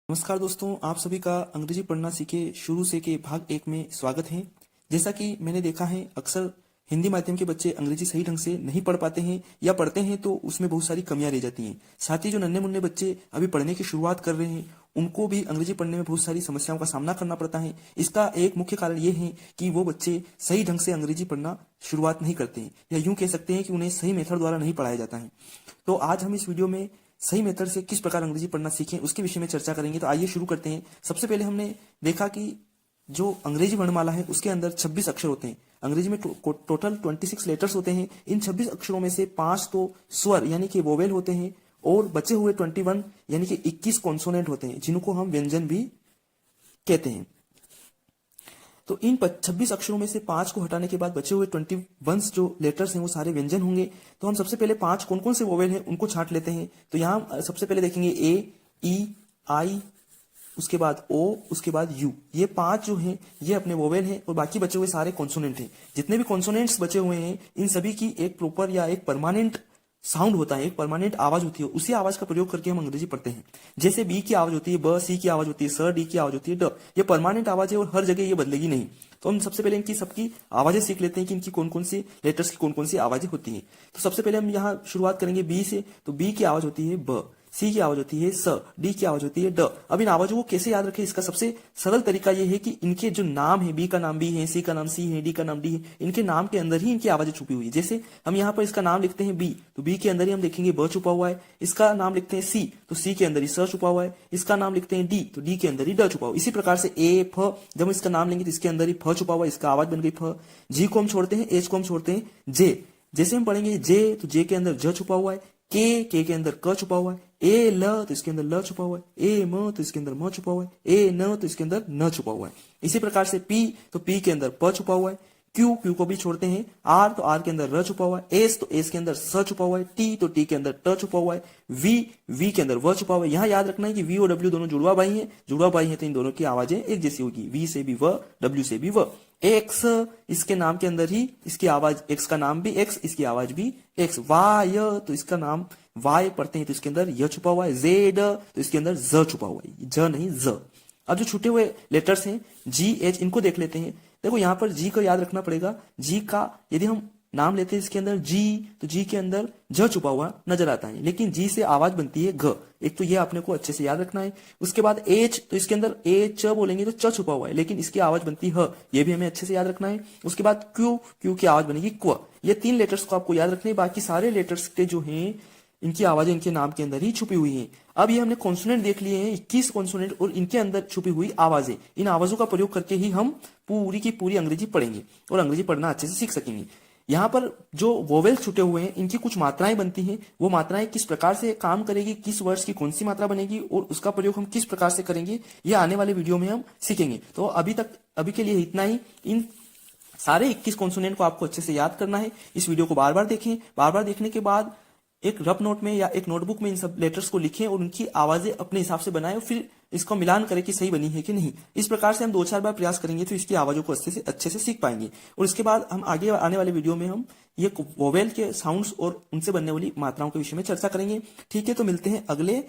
नमस्कार दोस्तों, आप सभी का अंग्रेजी पढ़ना सीखे शुरू से के भाग एक में स्वागत है। जैसा कि मैंने देखा है, अक्सर हिंदी माध्यम के बच्चे अंग्रेजी सही ढंग से नहीं पढ़ पाते हैं या पढ़ते हैं तो उसमें बहुत सारी कमियां रह जाती हैं। साथ ही जो नन्हे मुन्ने बच्चे अभी पढ़ने की शुरुआत कर रहे हैं उनको भी अंग्रेजी पढ़ने में बहुत सारी समस्याओं का सामना करना पड़ता है। इसका एक मुख्य कारण ये है कि वो बच्चे सही ढंग से अंग्रेजी पढ़ना शुरुआत नहीं करते हैं, या यूं कह सकते हैं कि उन्हें सही मेथड द्वारा नहीं पढ़ाया जाता है। तो आज हम इस वीडियो में सही मेथड से किस प्रकार अंग्रेजी पढ़ना सीखें उसके विषय में चर्चा करेंगे। तो आइए शुरू करते हैं। सबसे पहले हमने देखा कि जो अंग्रेजी वर्णमाला है उसके अंदर 26 अक्षर होते हैं। अंग्रेजी में टोटल 26 लेटर्स होते हैं। इन 26 अक्षरों में से 5 तो स्वर यानी कि वोवेल होते हैं और बचे हुए 21 यानी कि 21 कॉन्सोनेंट होते हैं, जिनको हम व्यंजन भी कहते हैं। तो इन 26 अक्षरों में से 5 को हटाने के बाद बचे हुए 21 जो लेटर्स हैं वो सारे व्यंजन होंगे। तो हम सबसे पहले 5 कौन कौन से वोवेल हैं उनको छांट लेते हैं। तो यहाँ सबसे पहले देखेंगे ए, ई, आई, उसके बाद ओ, उसके बाद यू। ये 5 जो हैं ये अपने वोवेल हैं और बाकी बचे हुए सारे कॉन्सोनेंट हैं। जितने भी कॉन्सोनेंट्स बचे हुए हैं इन सभी की एक प्रॉपर या एक परमानेंट साउंड होता है, एक परमानेंट आवाज होती है। उसी आवाज का प्रयोग करके हम अंग्रेजी पढ़ते हैं। जैसे बी की आवाज होती है ब, सी की आवाज होती है स, डी की आवाज होती है ड। ये परमानेंट आवाज है और हर जगह ये बदलेगी नहीं। तो हम सबसे पहले इनकी सबकी आवाजें सीख लेते हैं कि इनकी कौन कौन सी लेटर्स की कौन कौन सी आवाजें होती हैं। तो सबसे पहले हम यहाँ शुरुआत करेंगे बी से। तो बी की आवाज होती है ब, सी की आवाज होती है स, डी की आवाज होती है ड। अब इन आवाजों को कैसे याद रखें, इसका सबसे सरल तरीका यह है कि इनके जो नाम है, बी का नाम बी है, सी का नाम सी है, डी का नाम डी है, इनके नाम के अंदर ही इनकी आवाजें छुपी हुई है। जैसे हम यहाँ पर इसका नाम लिखते हैं बी, तो बी के अंदर ही हम देखेंगे ब छुपा हुआ है। इसका नाम लिखते हैं सी, तो सी के अंदर ही स छुपा हुआ है। इसका नाम लिखते हैं डी, तो डी के अंदर ही ड छुपा हुआ है। इसी प्रकार से ए, फ, जब हम इसका नाम लेंगे तो इसके अंदर ही फ छुपा हुआ है, इसका आवाज बन गई फ। जी को हम छोड़ते हैं, एच को हम छोड़ते हैं जे। जैसे हम पढ़ेंगे जे, तो जे के अंदर ज छुपा हुआ है, के अंदर क छुपा हुआ है, ए ल तो इसके अंदर ल छुपा हुआ है, ए म तो इसके अंदर म छुपा हुआ है, ए न तो इसके अंदर न छुपा हुआ है। इसी प्रकार से पी, तो पी के अंदर प छुपा हुआ है, क्यू को भी छोड़ते हैं, आर तो आर के अंदर र छुपा हुआ है, एस तो एस के अंदर स छुपा हुआ है, टी तो टी के अंदर ट छुपा हुआ है, वी के अंदर व छुपा हुआ है। यहाँ याद रखना है कि वी और डब्ल्यू दोनों जुड़वा भाई हैं। जुड़वा भाई हैं तो इन दोनों की आवाजें एक जैसी होगी, वी से भी व, डब्ल्यू से भी व। एक्स, इसके नाम के अंदर ही इसकी आवाज, एक्स का नाम भी एक्स, इसकी आवाज भी एक्स। वाय, तो इसका नाम वाय पढ़ते हैं तो इसके अंदर य छुपा हुआ है। जेड, तो इसके अंदर ज छुपा हुआ है, ज नहीं ज। अब जो छूटे हुए लेटर्स हैं जी, एच, इनको देख लेते हैं। देखो यहाँ पर जी को याद रखना पड़ेगा। जी का यदि हम नाम लेते हैं इसके अंदर जी, तो जी के अंदर ज छुपा हुआ नजर आता है, लेकिन जी से आवाज बनती है घ। एक तो ये आपने को अच्छे से याद रखना है। उसके बाद एच, तो इसके अंदर ए च बोलेंगे तो च छुपा हुआ है, लेकिन इसकी आवाज बनती है ह। ये भी हमें अच्छे से याद रखना है। उसके बाद क्यू की आवाज बनेगी क्व। ये 3 लेटर्स को आपको याद रखने हैं। बाकी सारे लेटर्स के जो हैं इनकी आवाजें इनके नाम के अंदर ही छुपी हुई हैं। अब ये हमने कॉन्सोनेंट देख लिए हैं, 21 कॉन्सोनेंट और इनके अंदर छुपी हुई आवाजें। इन आवाजों का प्रयोग करके ही हम पूरी की पूरी अंग्रेजी पढ़ेंगे और अंग्रेजी पढ़ना अच्छे से सीख सकेंगे। यहाँ पर जो वोवेल्स छुटे हुए हैं इनकी कुछ मात्राएं बनती हैं। वो मात्राएं किस प्रकार से काम करेगी, किस वर्ड्स की कौन सी मात्रा बनेगी और उसका प्रयोग हम किस प्रकार से करेंगे, ये आने वाले वीडियो में हम सीखेंगे। तो अभी के लिए इतना ही। इन सारे 21 कॉन्सोनेंट को आपको अच्छे से याद करना है। इस वीडियो को बार बार देखें। बार बार देखने के बाद एक रफ नोट में या एक नोटबुक में इन सब लेटर्स को लिखें और उनकी आवाजें अपने हिसाब से बनाएं और फिर इसको मिलान करें कि सही बनी है कि नहीं। इस प्रकार से हम 2-4 बार प्रयास करेंगे तो इसकी आवाजों को अच्छे से सीख पाएंगे। और इसके बाद हम आगे आने वाले वीडियो में हम ये वोवेल के साउंड्स और उनसे बनने वाली मात्राओं के विषय में चर्चा करेंगे। ठीक है, तो मिलते हैं अगले